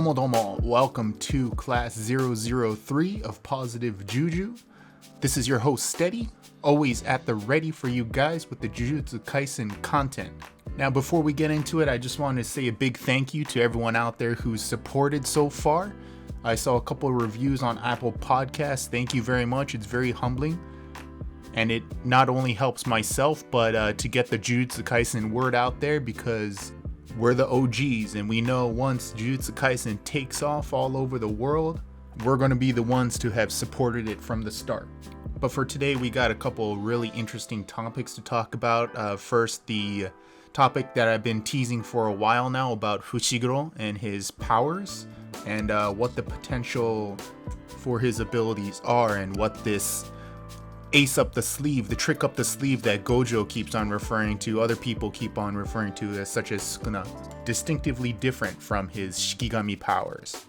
Domo domo, welcome to class 003 of Positive JuJu. This is your host Steady, always at the ready for you guys with the Jujutsu Kaisen content. Now before we get into it, I just wanted to say a big thank you to everyone out there who's supported so far. I saw a couple of reviews on Apple Podcasts. Thank you very much, it's very humbling. And it not only helps myself, but to get the Jujutsu Kaisen word out there, because we're the OGs, and we know once Jujutsu Kaisen takes off all over the world, we're going to be the ones to have supported it from the start. But for today, we got a couple really interesting topics to talk about. First, the topic that I've been teasing for a while now about Fushiguro and his powers, and what the potential for his abilities are, and what this ace up the sleeve, the trick up the sleeve that Gojo keeps on referring to, other people keep on referring to, as such as Sukuna, distinctively different from his Shikigami powers.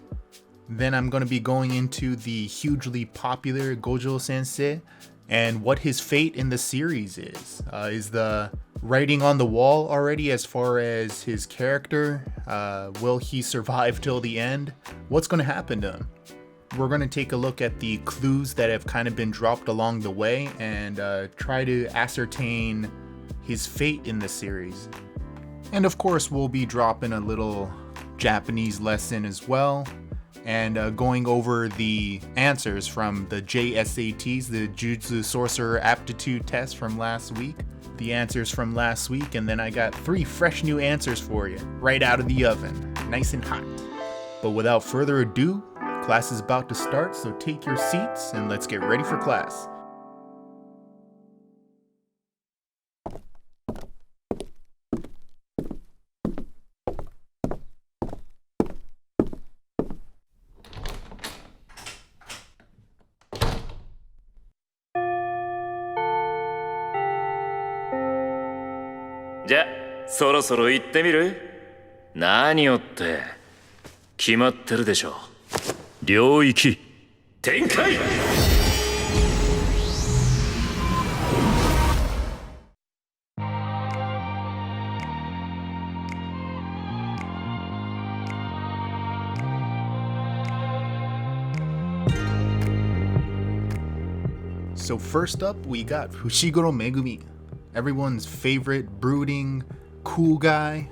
Then I'm going to be going into the hugely popular Gojo sensei and what his fate in the series is. Is the writing on the wall already as far as his character? Will he survive till the end? What's going to happen to him? We're going to take a look at the clues that have kind of been dropped along the way and try to ascertain his fate in the series. And of course, we'll be dropping a little Japanese lesson as well, and going over the answers from the JSATs, the Jutsu Sorcerer Aptitude Test from last week. The answers from last week, and then I got 3 fresh new answers for you, right out of the oven, nice and hot. But without further ado, class is about to start, so take your seats and let's get ready for class. Ja, そろそろ行ってみる？何をって決まってるでしょ。領域展開。So first up, we got Fushiguro Megumi, everyone's favorite brooding, cool guy,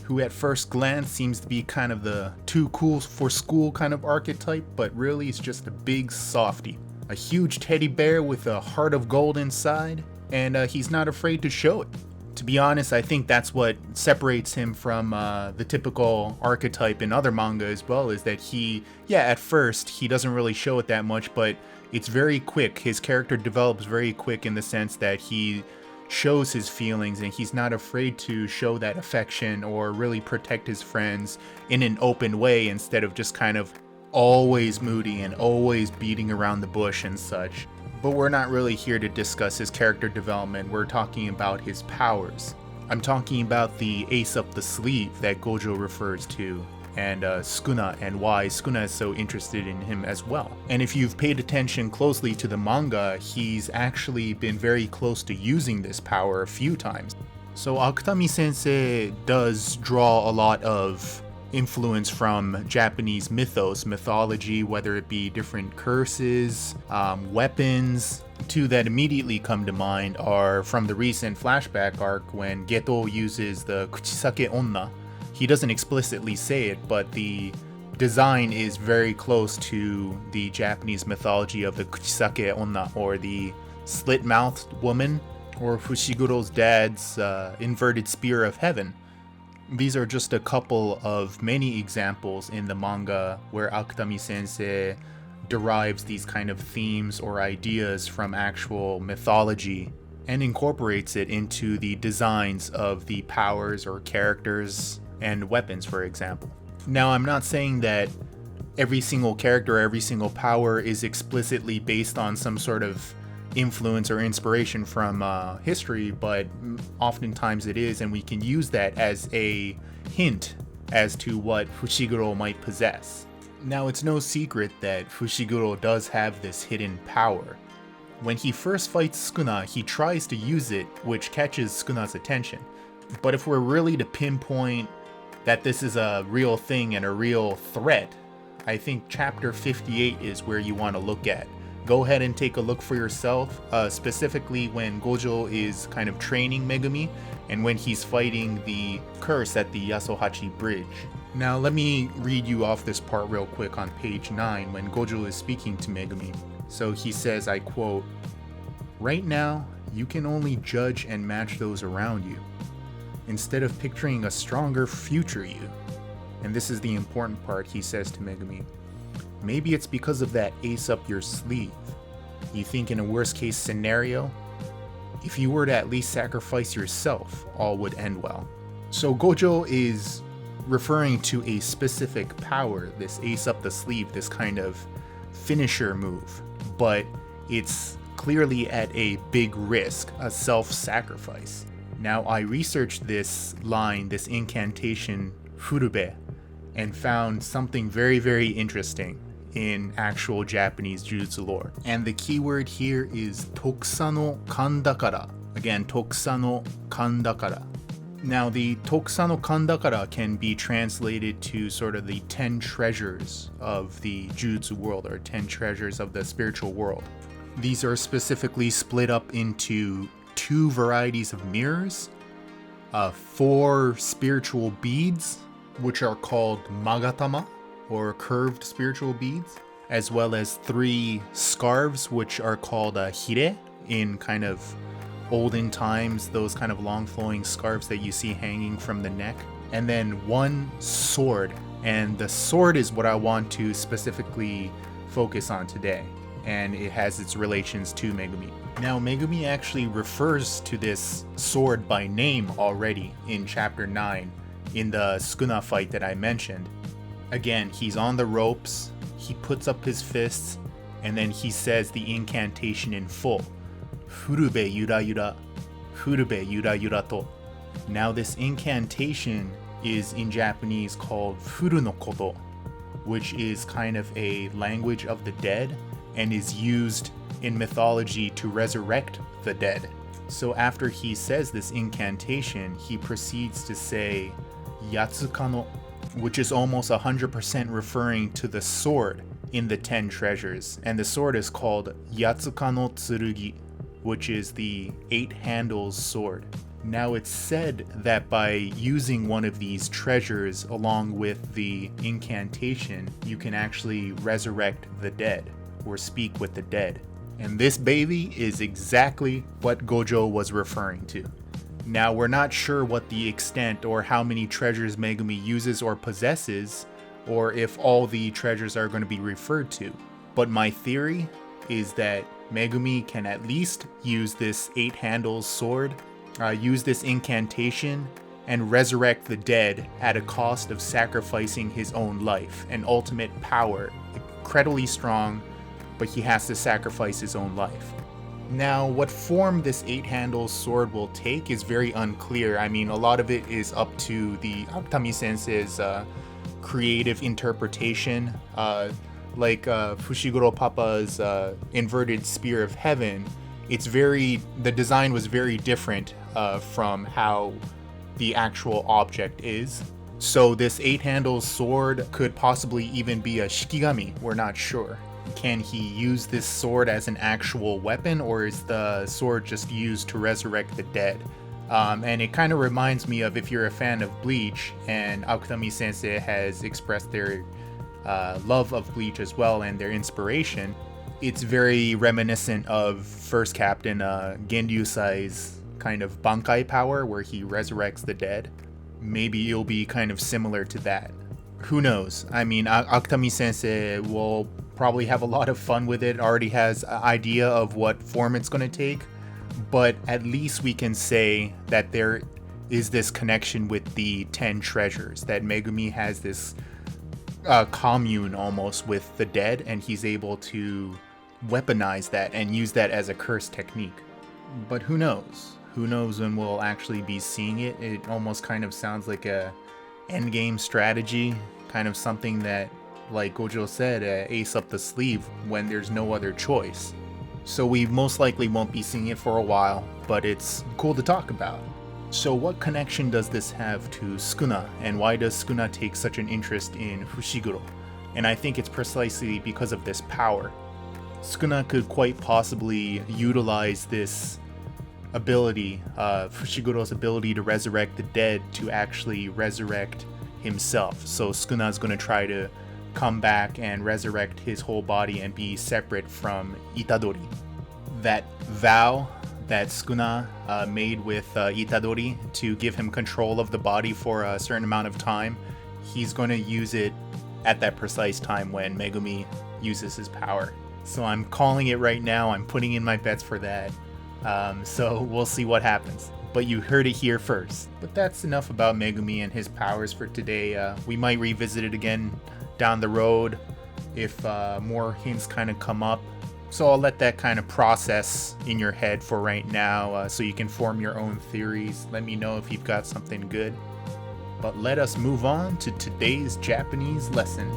who at first glance seems to be kind of the too cool for school kind of archetype, but really is just a big softie. A huge teddy bear with a heart of gold inside, and he's not afraid to show it. To be honest, I think that's what separates him from the typical archetype in other manga as well, is that at first, he doesn't really show it that much, but it's very quick. His character develops very quick in the sense that he shows his feelings, and he's not afraid to show that affection or really protect his friends in an open way, instead of just kind of always moody and always beating around the bush and such. But we're not really here to discuss his character development, we're talking about his powers. I'm talking about the ace up the sleeve that Gojo refers to, and Sukuna, and why Sukuna is so interested in him as well. And if you've paid attention closely to the manga, he's actually been very close to using this power a few times. So Akutami sensei does draw a lot of influence from Japanese mythology, whether it be different curses, weapons. 2 that immediately come to mind are from the recent flashback arc when Geto uses the Kuchisake Onna. He doesn't explicitly say it, but the design is very close to the Japanese mythology of the Kuchisake Onna, or the slit-mouthed woman, or Fushiguro's dad's inverted spear of heaven. These are just a couple of many examples in the manga where Akutami sensei derives these kind of themes or ideas from actual mythology and incorporates it into the designs of the powers or characters and weapons, for example. Now, I'm not saying that every single character, every single power is explicitly based on some sort of influence or inspiration from history, but oftentimes it is, and we can use that as a hint as to what Fushiguro might possess. Now, it's no secret that Fushiguro does have this hidden power. When he first fights Sukuna, he tries to use it, which catches Sukuna's attention. But if we're really to pinpoint that this is a real thing and a real threat, I think chapter 58 is where you want to look at. Go ahead and take a look for yourself, specifically when Gojo is kind of training Megumi and when he's fighting the curse at the Yasuhachi Bridge. Now let me read you off this part real quick on page 9 when Gojo is speaking to Megumi. So he says, I quote, "Right now, you can only judge and match those around you, instead of picturing a stronger future you." And this is the important part, he says to Megumi. "Maybe it's because of that ace up your sleeve. You think in a worst case scenario, if you were to at least sacrifice yourself, all would end well." So Gojo is referring to a specific power, this ace up the sleeve, this kind of finisher move, but it's clearly at a big risk, a self-sacrifice. Now I researched this line, this incantation, furube, and found something very, very interesting in actual Japanese Jujutsu lore. And the keyword here is Tokusa no Kandakara. Again, Tokusa no Kandakara. Now the Tokusa no Kandakara can be translated to sort of the 10 treasures of the Jujutsu world, or 10 treasures of the spiritual world. These are specifically split up into 2 varieties of mirrors, 4 spiritual beads, which are called magatama, or curved spiritual beads, as well as 3 scarves, which are called hire in kind of olden times, those kind of long flowing scarves that you see hanging from the neck, and then 1 sword. And the sword is what I want to specifically focus on today, and it has its relations to Megumi. Now Megumi actually refers to this sword by name already in chapter 9 in the Sukuna fight that I mentioned. Again, he's on the ropes, he puts up his fists, and then he says the incantation in full. Furube yura yura, furube yura yura to. Now this incantation is in Japanese called furu no koto, which is kind of a language of the dead and is used in mythology to resurrect the dead. So after he says this incantation, he proceeds to say Yatsukano, which is almost 100% referring to the sword in the 10 treasures. And the sword is called Yatsukano Tsurugi, which is the 8 handles sword. Now it's said that by using one of these treasures along with the incantation, you can actually resurrect the dead or speak with the dead. And this baby is exactly what Gojo was referring to. Now we're not sure what the extent or how many treasures Megumi uses or possesses, or if all the treasures are going to be referred to. But my theory is that Megumi can at least use this 8 handles sword, use this incantation, and resurrect the dead at a cost of sacrificing his own life. An ultimate power, incredibly strong, but he has to sacrifice his own life. Now, what form this 8 handles sword will take is very unclear. I mean, a lot of it is up to the Akutami sensei's creative interpretation. Like Fushiguro Papa's inverted spear of heaven, the design was very different from how the actual object is. So this 8 handles sword could possibly even be a shikigami, we're not sure. Can he use this sword as an actual weapon, or is the sword just used to resurrect the dead? And it kind of reminds me of, if you're a fan of Bleach, and Akutami sensei has expressed their love of Bleach as well and their inspiration, it's very reminiscent of First Captain Genryusai's kind of Bankai power where he resurrects the dead. Maybe it'll be kind of similar to that. Who knows? I mean, Akutami sensei will probably have a lot of fun with it, already has an idea of what form it's going to take, but at least we can say that there is this connection with the 10 treasures, that Megumi has this commune almost with the dead, and he's able to weaponize that and use that as a curse technique. But who knows? Who knows when we'll actually be seeing it? It almost kind of sounds like a endgame strategy, kind of something that, like Gojo said, ace up the sleeve when there's no other choice. So we most likely won't be seeing it for a while, but it's cool to talk about. So what connection does this have to Sukuna, and why does Sukuna take such an interest in Fushiguro? And I think it's precisely because of this power. Sukuna could quite possibly utilize this ability, Fushiguro's ability to resurrect the dead, to actually resurrect himself. So Sukuna is going to try to come back and resurrect his whole body and be separate from Itadori. That vow that Sukuna made with Itadori to give him control of the body for a certain amount of time, he's going to use it at that precise time when Megumi uses his power. So I'm calling it right now. I'm putting in my bets for that. So we'll see what happens. But you heard it here first. But that's enough about Megumi and his powers for today. We might revisit it again down the road if more hints kind of come up. So I'll let that kind of process in your head for right now, so you can form your own theories. Let me know if you've got something good. But let us move on to today's Japanese lesson.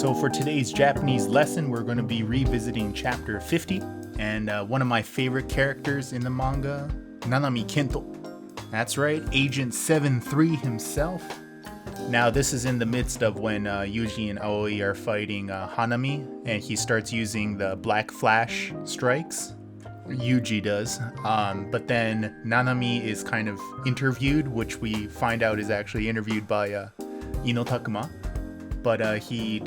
So for today's Japanese lesson, we're going to be revisiting chapter 50, and one of my favorite characters in the manga, Nanami Kento. That's right, Agent 7-3 himself. Now this is in the midst of when Yuji and Aoi are fighting Hanami, and he starts using the Black Flash strikes. Yuji does, but then Nanami is kind of interviewed, which we find out is actually interviewed by Ino Takuma. But Nanami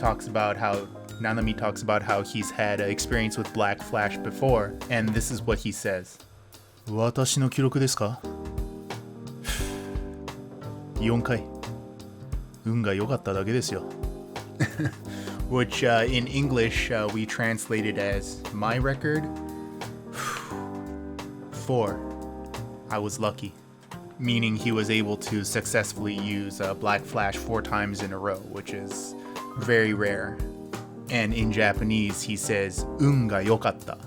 talks about how he's had experience with Black Flash before, and this is what he says. 私の記録ですか? 4回. 運が良かっただけですよ. Which in English we translated as my record. 4. I was lucky. Meaning he was able to successfully use Black Flash 4 times in a row, which is very rare. And in Japanese, he says, 運が良かった.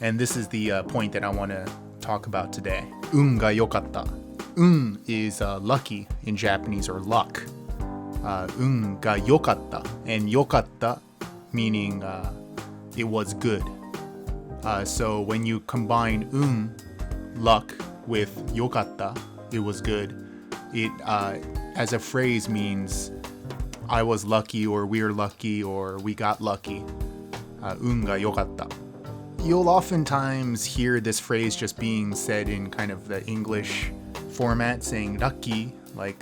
And this is the point that I want to talk about today. 運が良かった. 運 is lucky in Japanese, or luck. 運が良かった. And 良かった meaning it was good. So when you combine 運, luck, with 良かった, it was good, it as a phrase means I was lucky, or we're lucky, or we got lucky. 運が良かった. You'll oftentimes hear this phrase just being said in kind of the English format, saying lucky, like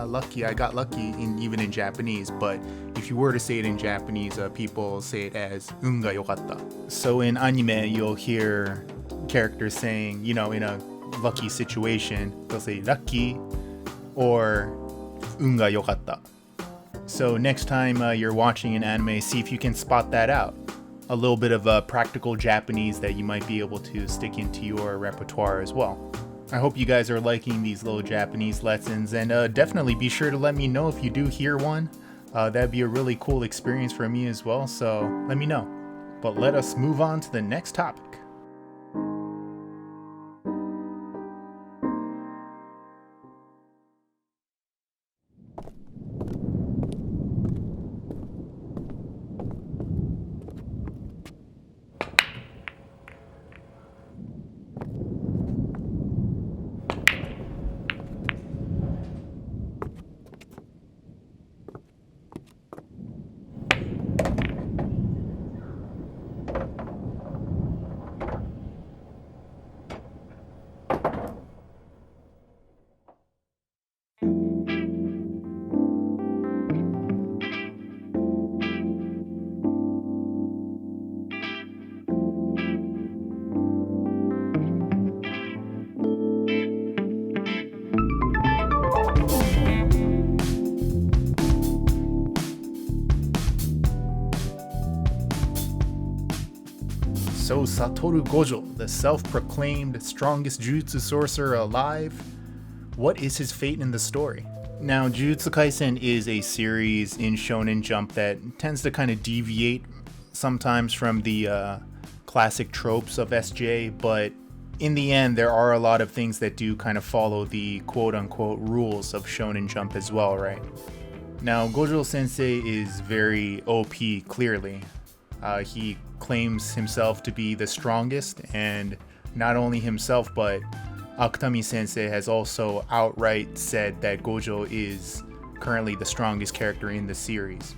lucky, I got lucky, even in Japanese. But if you were to say it in Japanese, people say it as 運が良かった. So in anime, you'll hear characters saying, in a lucky situation, they'll say lucky or 運が良かった. So next time you're watching an anime, see if you can spot that out. A little bit of practical Japanese that you might be able to stick into your repertoire as well. I hope you guys are liking these little Japanese lessons, and definitely be sure to let me know if you do hear one. That'd be a really cool experience for me as well, so let me know. But let us move on to the next topic. So Satoru Gojo, the self-proclaimed strongest Jujutsu sorcerer alive, what is his fate in the story? Now, Jujutsu Kaisen is a series in Shonen Jump that tends to kind of deviate sometimes from the classic tropes of SJ, but in the end, there are a lot of things that do kind of follow the quote-unquote rules of Shonen Jump as well, right? Now, Gojo Sensei is very OP, clearly. He claims himself to be the strongest, and not only himself, but Akutami Sensei has also outright said that Gojo is currently the strongest character in the series.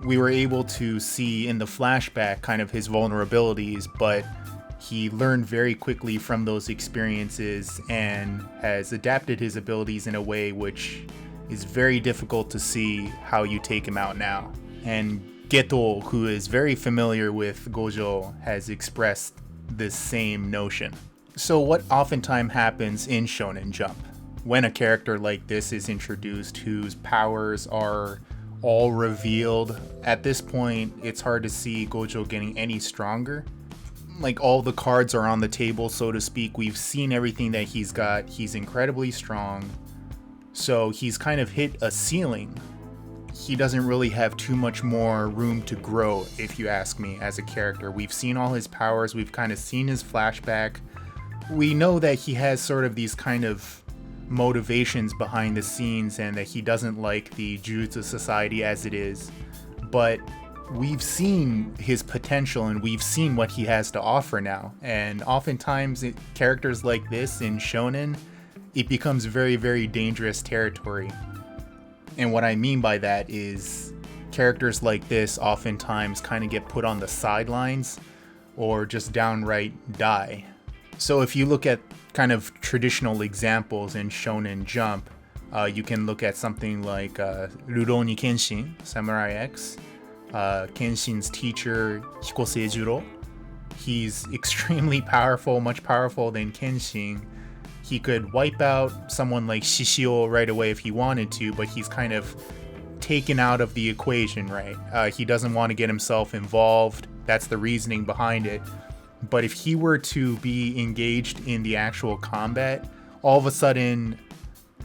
We were able to see in the flashback kind of his vulnerabilities, but he learned very quickly from those experiences and has adapted his abilities in a way which is very difficult to see how you take him out now. And Geto, who is very familiar with Gojo, has expressed this same notion. So what oftentimes happens in Shonen Jump when a character like this is introduced whose powers are all revealed? At this point, it's hard to see Gojo getting any stronger. Like, all the cards are on the table, so to speak. We've seen everything that he's got. He's incredibly strong. So he's kind of hit a ceiling. He doesn't really have too much more room to grow, if you ask me, as a character. We've seen all his powers. We've kind of seen his flashback. We know that he has sort of these kind of motivations behind the scenes and that he doesn't like the Jujutsu Society as it is. But we've seen his potential and we've seen what he has to offer now. And oftentimes, characters like this in Shonen, it becomes very, very dangerous territory. And what I mean by that is characters like this oftentimes kind of get put on the sidelines or just downright die. So if you look at kind of traditional examples in Shonen Jump, you can look at something like Rurouni Kenshin, Samurai X, Kenshin's teacher, Hikoseijuro. He's extremely powerful, much powerful than Kenshin. He could wipe out someone like Shishio right away if he wanted to, but he's kind of taken out of the equation, right? He doesn't want to get himself involved. That's the reasoning behind it. But if he were to be engaged in the actual combat, all of a sudden,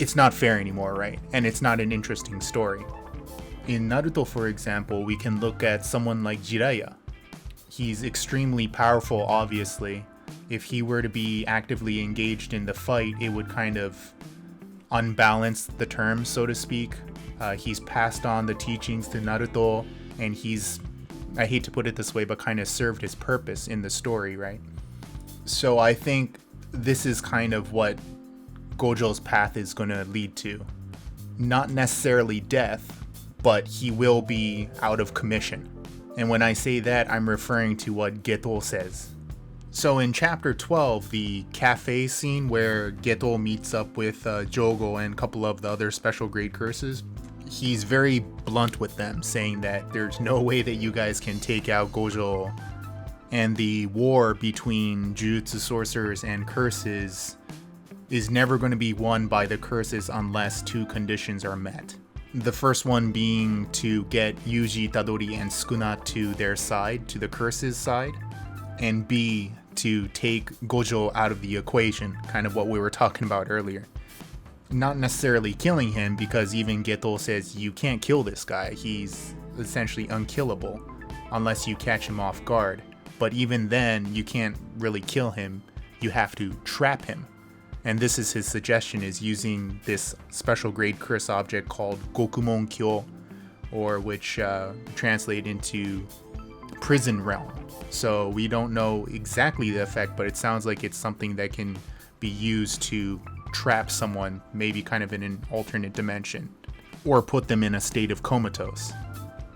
it's not fair anymore, right? And it's not an interesting story. In Naruto, for example, we can look at someone like Jiraiya. He's extremely powerful, obviously. If he were to be actively engaged in the fight, it would kind of unbalance the terms, so to speak. He's passed on the teachings to Naruto, and he's, I hate to put it this way, but kind of served his purpose in the story, right? So I think this is kind of what Gojo's path is going to lead to. Not necessarily death, but he will be out of commission. And when I say that, I'm referring to what Geto says. So in chapter 12, the cafe scene where Geto meets up with Jogo and a couple of the other special grade curses, he's very blunt with them, saying that there's no way that you guys can take out Gojo, and the war between Jujutsu sorcerers and curses is never going to be won by the curses unless two conditions are met. The first one being to get Yuji, Tadori, and Sukuna to their side, to the curses side, and B, to take Gojo out of the equation, kind of what we were talking about earlier. Not necessarily killing him, because even Geto says you can't kill this guy. He's essentially unkillable unless you catch him off guard. But even then, you can't really kill him. You have to trap him. And this is his suggestion, is using this special grade curse object called Gokumon Kyo, or which translate into prison realm. So we don't know exactly the effect, but it sounds like it's something that can be used to trap someone, maybe kind of in an alternate dimension, or put them in a state of comatose.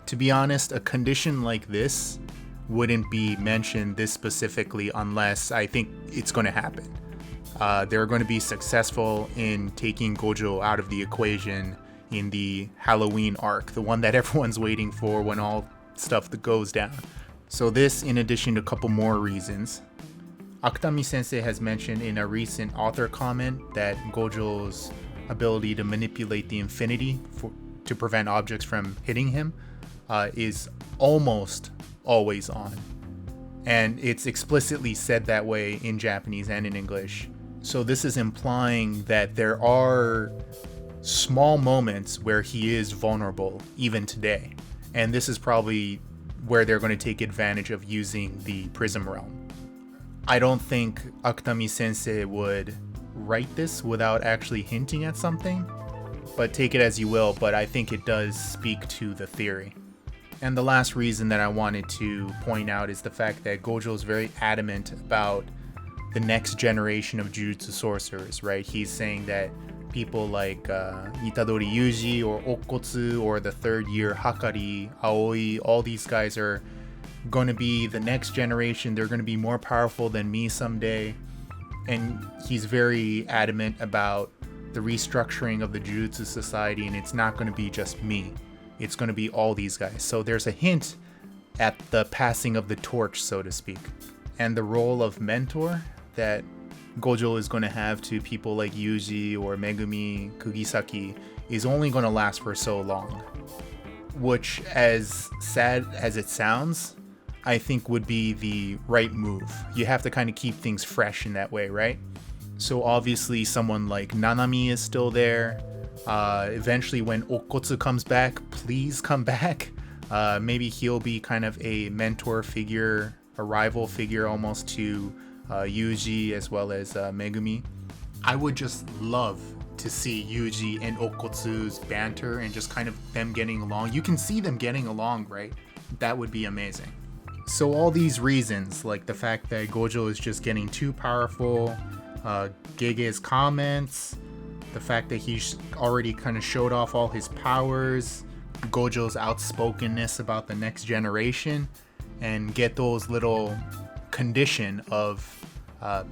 To be honest, a condition like this wouldn't be mentioned this specifically unless I think it's going to happen. They're going to be successful in taking Gojo out of the equation in the Halloween arc, the one that everyone's waiting for when all stuff that goes down. So this, in addition to a couple more reasons. Akutami Sensei has mentioned in a recent author comment that Gojo's ability to manipulate the infinity to prevent objects from hitting him is almost always on. And it's explicitly said that way in Japanese and in English. So this is implying that there are small moments where he is vulnerable, even today. And this is probably where they're going to take advantage of using the Prism Realm. I don't think Akutami Sensei would write this without actually hinting at something, but take it as you will, but I think it does speak to the theory. And the last reason that I wanted to point out is the fact that Gojo is very adamant about the next generation of Jujutsu sorcerers, right? He's saying that people like Itadori Yuji or Okkotsu or the third year Hakari, Aoi, all these guys are going to be the next generation. They're going to be more powerful than me someday. And he's very adamant about the restructuring of the Jujutsu Society, and it's not going to be just me. It's going to be all these guys. So there's a hint at the passing of the torch, so to speak. And the role of mentor that Gojo is going to have to people like Yuji or Megumi, Kugisaki is only going to last for so long. Which, as sad as it sounds, I think would be the right move. You have to kind of keep things fresh in that way, right? So obviously someone like Nanami is still there. Eventually when Okkotsu comes back, please come back. Maybe he'll be kind of a mentor figure, a rival figure almost to Yuji as well as Megumi. I would just love to see Yuji and Okkotsu's banter and just kind of them getting along. You can see them getting along, right? That would be amazing. So all these reasons, like the fact that Gojo is just getting too powerful, Gege's comments, the fact that he's already kind of showed off all his powers, Gojo's outspokenness about the next generation, and Geto's little condition of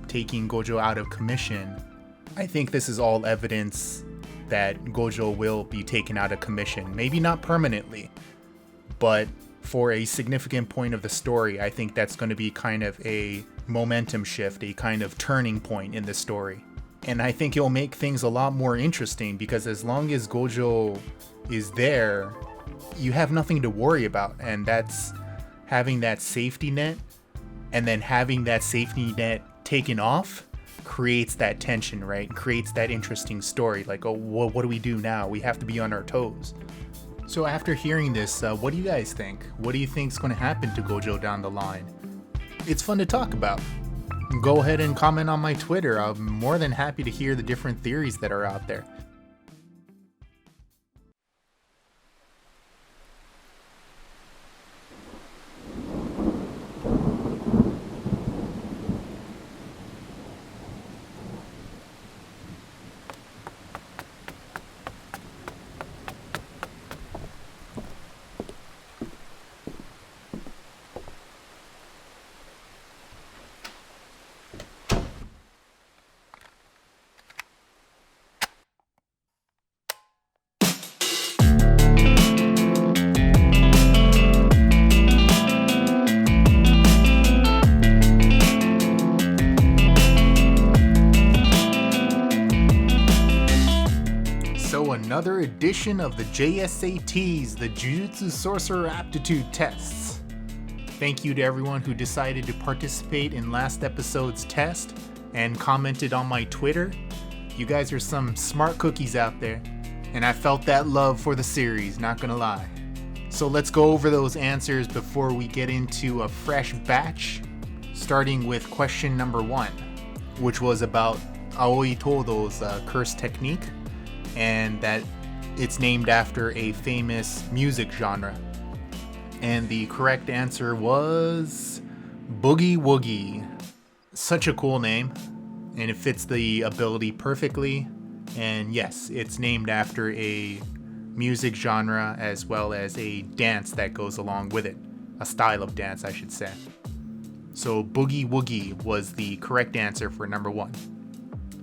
taking Gojo out of commission, I think this is all evidence that Gojo will be taken out of commission. Maybe not permanently, but for a significant point of the story, I think that's going to be kind of a momentum shift, a kind of turning point in the story. And I think it'll make things a lot more interesting, because as long as Gojo is there, you have nothing to worry about. And that's having that safety net, and then having that safety net taken off creates that tension, right? Creates that interesting story. Like, oh, what do we do now? We have to be on our toes. So after hearing this, what do you guys think? What do you think is going to happen to Gojo down the line? It's fun to talk about. Go ahead and comment on my Twitter. I'm more than happy to hear the different theories that are out there. Another edition of the JSATs, the Jujutsu Sorcerer Aptitude Tests. Thank you to everyone who decided to participate in last episode's test and commented on my Twitter. You guys are some smart cookies out there, and I felt that love for the series, not gonna lie. So let's go over those answers before we get into a fresh batch, starting with question number 1, which was about Aoi Todo's curse technique, and that it's named after a famous music genre. And the correct answer was Boogie Woogie. Such a cool name, and it fits the ability perfectly. And yes, it's named after a music genre as well as a dance that goes along with it. A style of dance, I should say. So Boogie Woogie was the correct answer for number 1.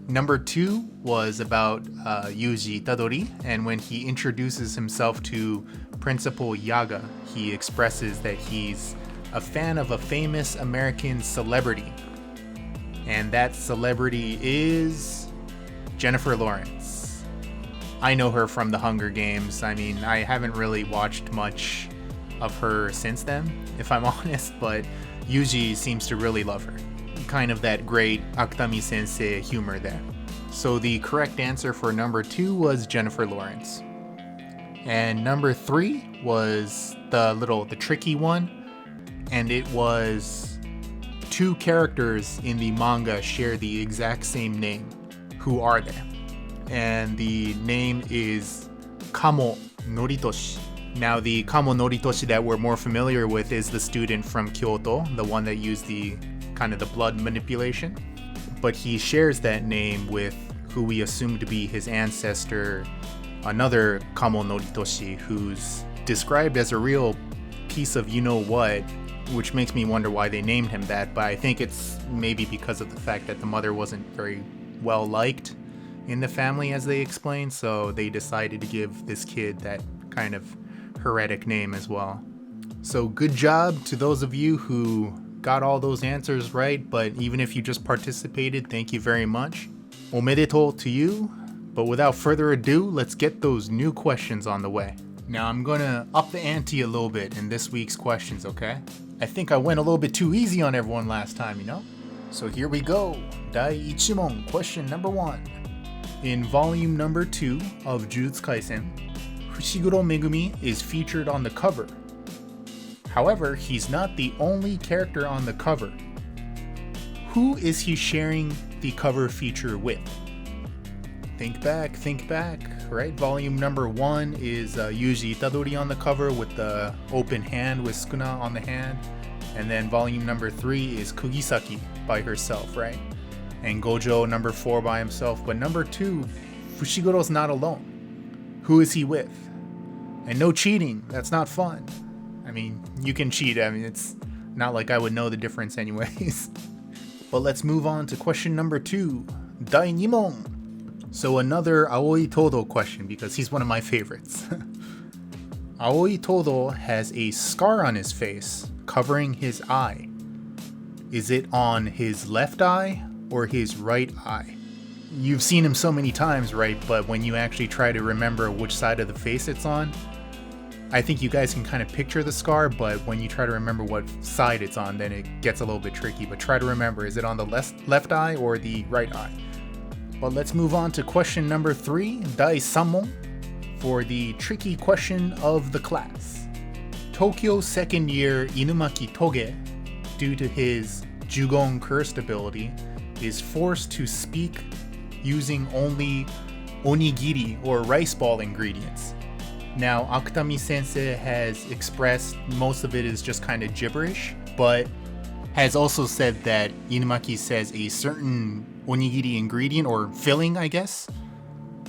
Number 2 was about Yuji Itadori, and when he introduces himself to Principal Yaga, he expresses that he's a fan of a famous American celebrity. And that celebrity is Jennifer Lawrence. I know her from The Hunger Games. I mean, I haven't really watched much of her since then, if I'm honest, but Yuji seems to really love her. Kind of that great Akutami sensei humor there. So the correct answer for number 2 was Jennifer Lawrence. And number 3 was the tricky one, and it was 2 characters in the manga share the exact same name. Who are they? And the name is Kamo Noritoshi. Now the Kamo Noritoshi that we're more familiar with is the student from Kyoto, the one that used the kind of the blood manipulation. But he shares that name with who we assume to be his ancestor, another Kamo Noritoshi, who's described as a real piece of you-know-what, which makes me wonder why they named him that, but I think it's maybe because of the fact that the mother wasn't very well liked in the family, as they explained, so they decided to give this kid that kind of heretic name as well. So good job to those of you who got all those answers right, but even if you just participated, thank you very much. Omedetou to you. But without further ado, let's get those new questions on the way. Now I'm gonna up the ante a little bit in this week's questions, okay? I think I went a little bit too easy on everyone last time, you know? So here we go. Dai Ichimon, question number 1. In volume number 2 of Jujutsu Kaisen, Fushiguro Megumi is featured on the cover. However, he's not the only character on the cover. Who is he sharing the cover feature with? Think back, right? Volume number 1 is Yuji Itadori on the cover with the open hand with Sukuna on the hand. And then volume number 3 is Kugisaki by herself, right? And Gojo number 4 by himself. But number 2, Fushiguro's not alone. Who is he with? And no cheating, that's not fun. I mean, you can cheat, I mean, it's not like I would know the difference anyways. But let's move on to question number 2, Dai Nimon. So another Aoi Todo question, because he's one of my favorites. Aoi Todo has a scar on his face covering his eye. Is it on his left eye or his right eye? You've seen him so many times, right? But when you actually try to remember which side of the face it's on, I think you guys can kind of picture the scar, but when you try to remember what side it's on, then it gets a little bit tricky. But try to remember, is it on the left eye or the right eye? But let's move on to question number 3, Dai Samon, for the tricky question of the class. Tokyo second year Inumaki Toge, due to his Jugon cursed ability, is forced to speak using only onigiri or rice ball ingredients. Now, Akutami sensei has expressed most of it is just kind of gibberish, but has also said that Inumaki says a certain onigiri ingredient or filling, I guess,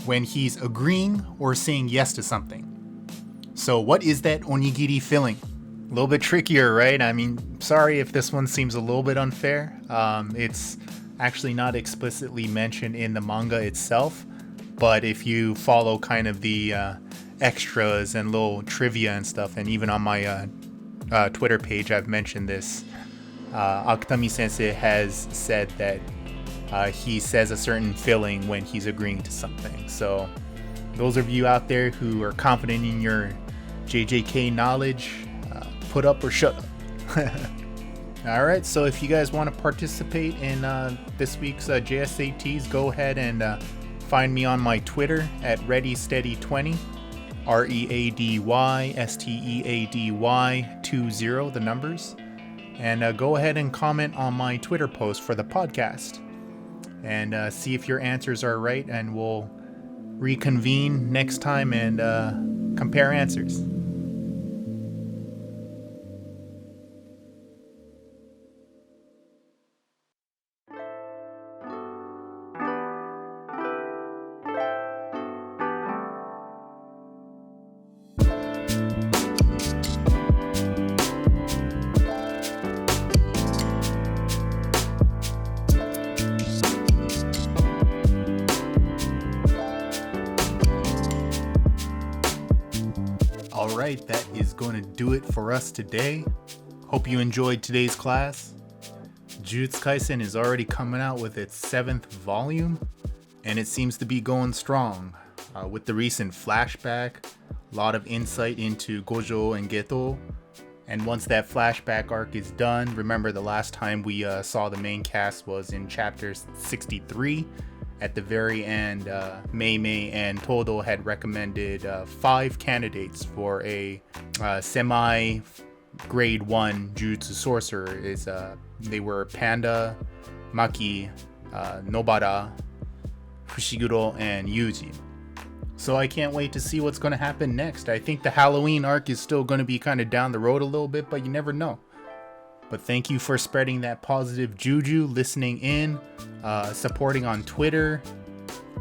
when he's agreeing or saying yes to something. So what is that onigiri filling? A little bit trickier, right? I mean, sorry if this one seems a little bit unfair. It's actually not explicitly mentioned in the manga itself, but if you follow kind of the extras and little trivia and stuff, and even on my Twitter page I've mentioned this, Akutami sensei has said that he says a certain filling when he's agreeing to something. So those of you out there who are confident in your JJK knowledge, put up or shut up. Alright, so if you guys want to participate in this week's JSATs, go ahead and find me on my Twitter at ReadySteady20, ReadySteady20, the numbers. And go ahead and comment on my Twitter post for the podcast. And see if your answers are right, and we'll reconvene next time and compare answers. Alright, that is going to do it for us today. Hope you enjoyed today's class. Jujutsu Kaisen is already coming out with its 7th volume, and it seems to be going strong. With the recent flashback, a lot of insight into Gojo and Geto, And once that flashback arc is done, remember the last time we saw the main cast was in chapter 63. At the very end, Mei and Todo had recommended 5 candidates for a semi grade 1 Jujutsu sorcerer. They were Panda, Maki, Nobara, Fushiguro, and Yuji. So I can't wait to see what's going to happen next. I think the Halloween arc is still going to be kind of down the road a little bit, but you never know. But thank you for spreading that positive juju, listening in, supporting on Twitter,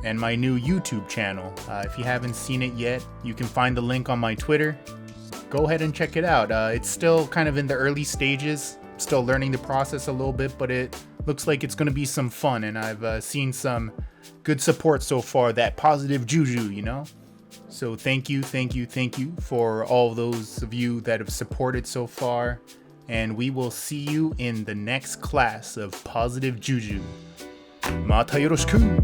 and my new YouTube channel. If you haven't seen it yet, you can find the link on my Twitter. Go ahead and check it out. It's still kind of in the early stages, still learning the process a little bit, but it looks like it's going to be some fun, and I've seen some good support so far, that positive juju, you know? So thank you for all those of you that have supported so far, and we will see you in the next class of positive juju. Mata yoroshiku!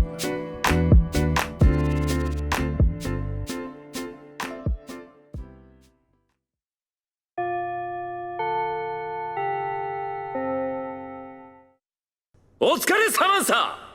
お疲れ様さ。